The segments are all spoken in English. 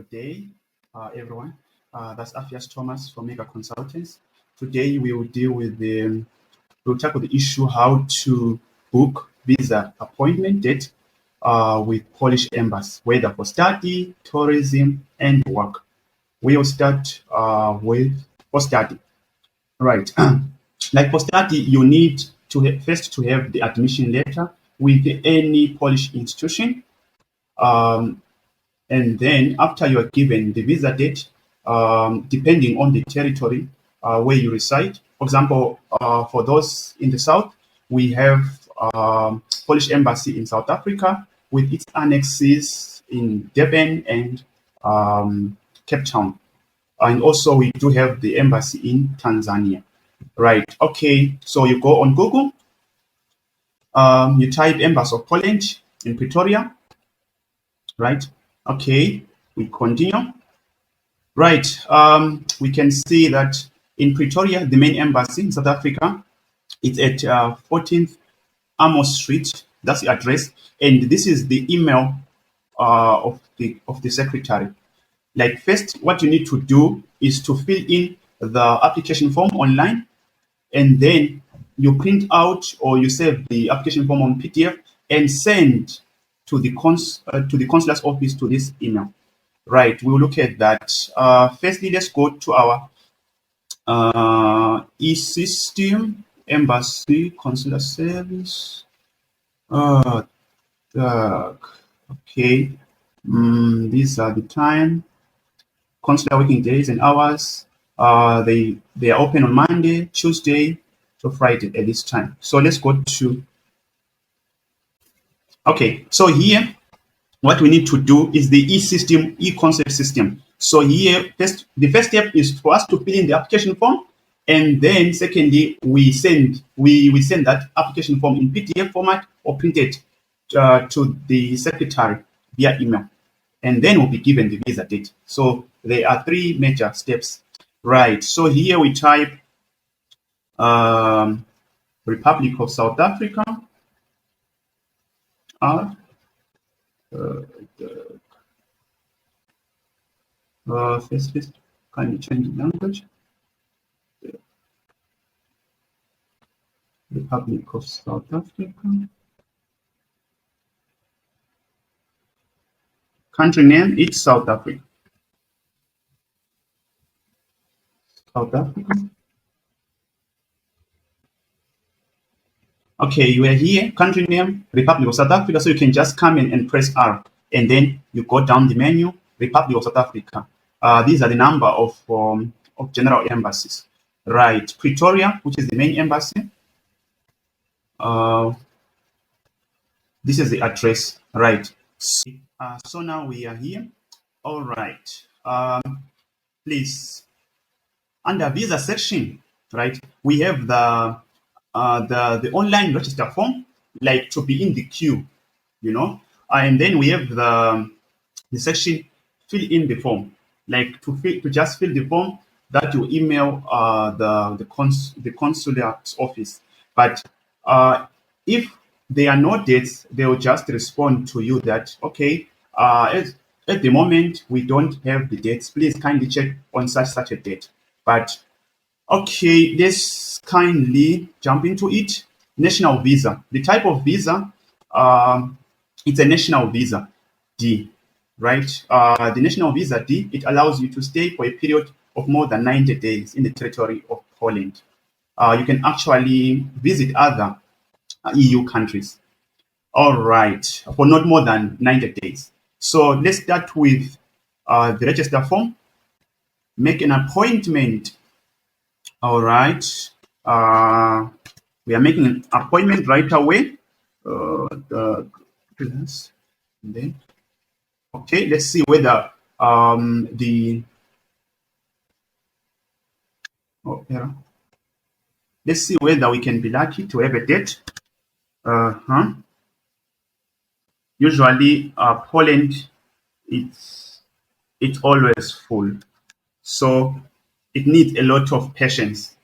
Good day, everyone. That's Afias Thomas from Mega Consultancy. Today we will we'll tackle the issue how to book visa appointment date with Polish embassy, whether for study, tourism, and work. We will start with for study. Right. Like for study, you need to first to have the admission letter with any Polish institution. Um, and then after you are given the visa date, depending on the territory where you reside. For example, for those in the south, we have Polish embassy in South Africa with its annexes in Durban and Cape Town. And also we do have the embassy in Tanzania. Right. Okay. So you go on Google, you type Embassy of Poland in Pretoria. Right. Okay. We continue. Right. We can see that in Pretoria, the main embassy in South Africa, it's at 14th Amos Street. That's the address, and this is the email of the secretary. Like first, what you need to do is to fill in the application form online, and then you print out or you save the application form on PDF and send to the consular's office to this email. Right, we'll look at that. Firstly, let's go to our e-system, embassy, consular service. Okay, these are the time, consular working days and hours. They are open on Monday, Tuesday to Friday at this time. So let's go to. Okay, so here what we need to do is the e-system, e-concept system. So here, the first step is for us to fill in the application form, and then secondly, we send that application form in PDF format or printed to the secretary via email, and then we'll be given the visa date. So there are three major steps. Right. So here we type Republic of South Africa. First, can you change the language? Republic of South Africa. Country name, it's South Africa. South Africa. Okay, you are here, country name, Republic of South Africa. So you can just come in and press R, and then you go down the menu, Republic of South Africa. These are the number of general embassies. Right, Pretoria, which is the main embassy. This is the address, right? So now we are here. All right. Please, under visa section, right? We have the online register form, like to be in the queue, and then we have the section fill in the form, like to just fill the form that you email the consular's office. But if there are no dates, they will just respond to you that okay, at the moment we don't have the dates. Please kindly check on such a date. But okay, let's kindly jump into it. National visa. The type of visa, it's a national visa, D, right? The national visa D, it allows you to stay for a period of more than 90 days in the territory of Poland. You can actually visit other EU countries. All right, for not more than 90 days. So let's start with the register form. Make an appointment. All right. We are making an appointment right away. Okay, let's see whether let's see whether we can be lucky to have a date. Usually, Poland, it's always full, so it needs a lot of patience.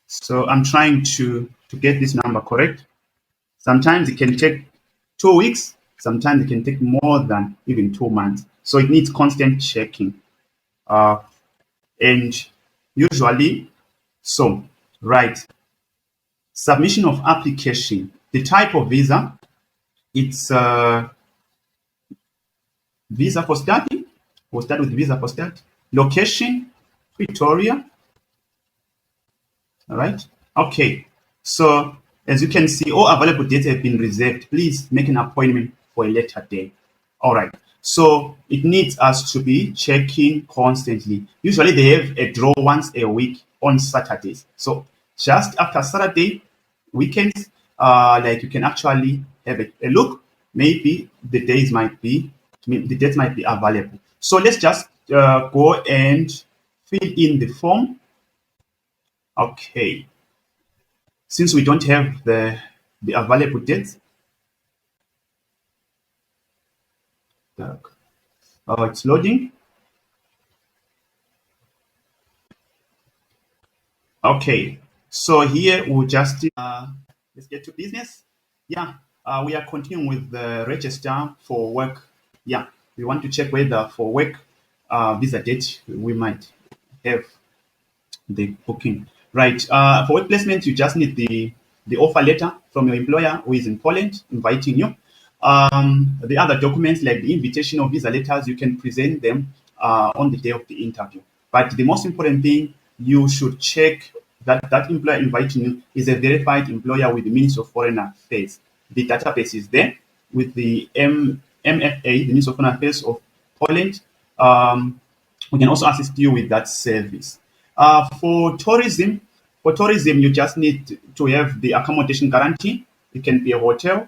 So I'm trying to get this number correct. Sometimes it can take 2 weeks. Sometimes it can take more than even 2 months. So it needs constant checking. And usually, right, submission of application. The type of visa, it's visa for study. We'll start with visa for study. Location, Pretoria. All right. Okay. So as you can see, all available dates have been reserved. Please make an appointment for a later date. All right. So it needs us to be checking constantly. Usually they have a draw once a week on Saturdays. So just after Saturday, weekends, like you can actually have a look. Maybe the dates might be available. So let's just go and fill in the form. Okay. Since we don't have the available dates, it's loading. Okay, so here we'll just let's get to business. Yeah, we are continuing with the register for work. Yeah, we want to check whether for work visa date we might have the booking. Right, for work placement, you just need the offer letter from your employer who is in Poland inviting you. The other documents like the invitation or visa letters, you can present them on the day of the interview. But the most important thing, you should check that that employer inviting you is a verified employer with the Ministry of Foreign Affairs. The database is there with the MFA, the Ministry of Foreign Affairs of Poland. We can also assist you with that service. For tourism, you just need to have the accommodation guarantee. It can be a hotel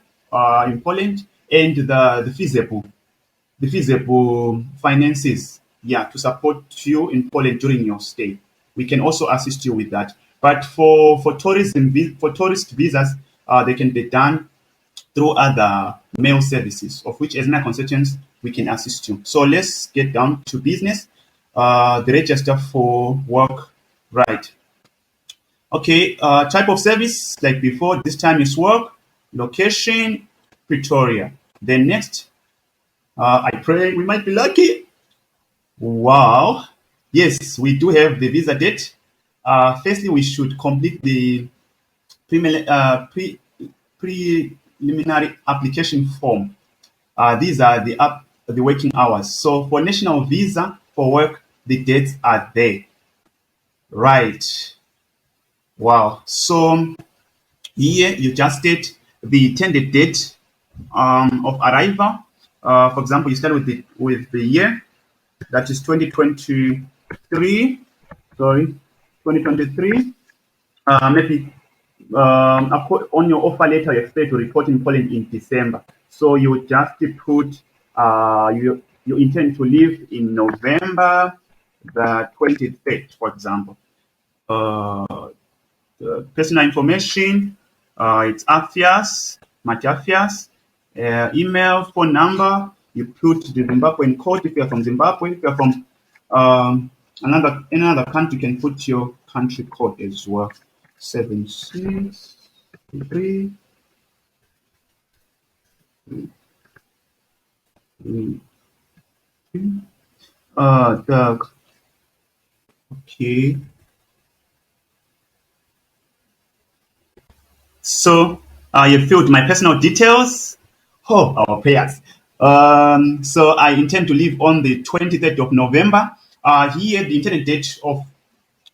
in Poland, and the feasible finances, to support you in Poland during your stay. We can also assist you with that. But for tourist visas, they can be done through other mail services, of which as Mega Consultants we can assist you. So let's get down to business. The register for work, right? Okay, type of service like before. This time is work. Location, Pretoria. Then next, I pray we might be lucky. Wow. Yes, we do have the visa date. Firstly, we should complete the preliminary application form. These are the working hours. So for national visa for work, the dates are there. Right. Wow. So here you just state the intended date of arrival. For example, you start with the year, that is 2023. Sorry, 2023. Maybe on your offer letter, you expect to report in Poland in December. So you just put you intend to leave in November the 23rd, for example. Personal information, it's Afias, Afias, email, phone number. You put the Zimbabwean code if you are from Zimbabwe. If you are from another country, you can put your country code as well. 7633. Okay. So you filled my personal details. Oh, our prayers. So I intend to leave on the 23rd of November. Here, the intended date of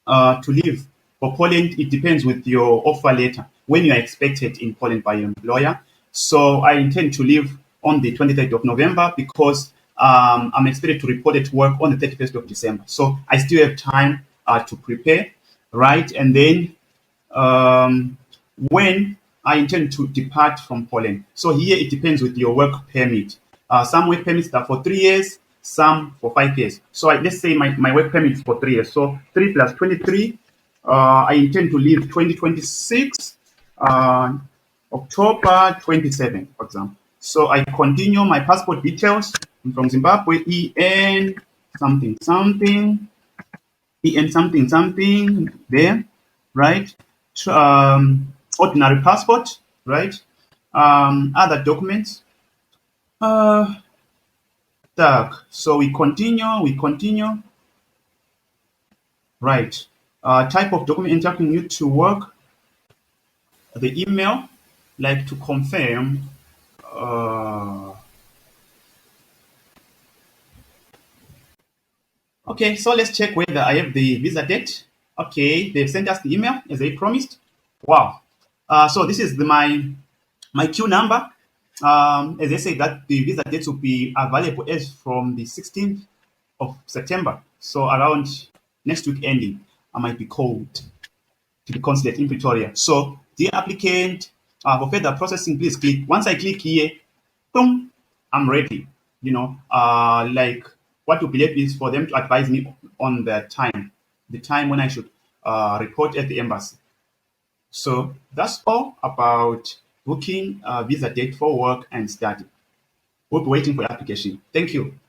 to leave for Poland, it depends with your offer letter when you are expected in Poland by your employer. So I intend to leave on the 23rd of November because I'm expected to report at work on the 31st of December. So I still have time to prepare, right? And then when I intend to depart from Poland. So here it depends with your work permit. Some work permits are for 3 years, some for 5 years. So let's say my work permit is for 3 years. So 3 plus 23, I intend to leave 2026, October 27, for example. So I continue my passport details. I'm from Zimbabwe, EN something something, EN something something there, right? Ordinary passport, right? Other documents. So we continue. Right. Type of document entering you to work. The email, like to confirm. Okay, so let's check whether I have the visa date. Okay, they've sent us the email as they promised. Wow. So this is my queue number. As they say that the visa dates will be available as from the 16th of September. So around next week ending, I might be called to the consulate in Pretoria. So, dear applicant, for further processing, please click. Once I click here, boom, I'm ready. Like what you believe is for them to advise me on the time when I should report at the embassy. So that's all about booking a visa date for work and study. We'll be waiting for your application. Thank you.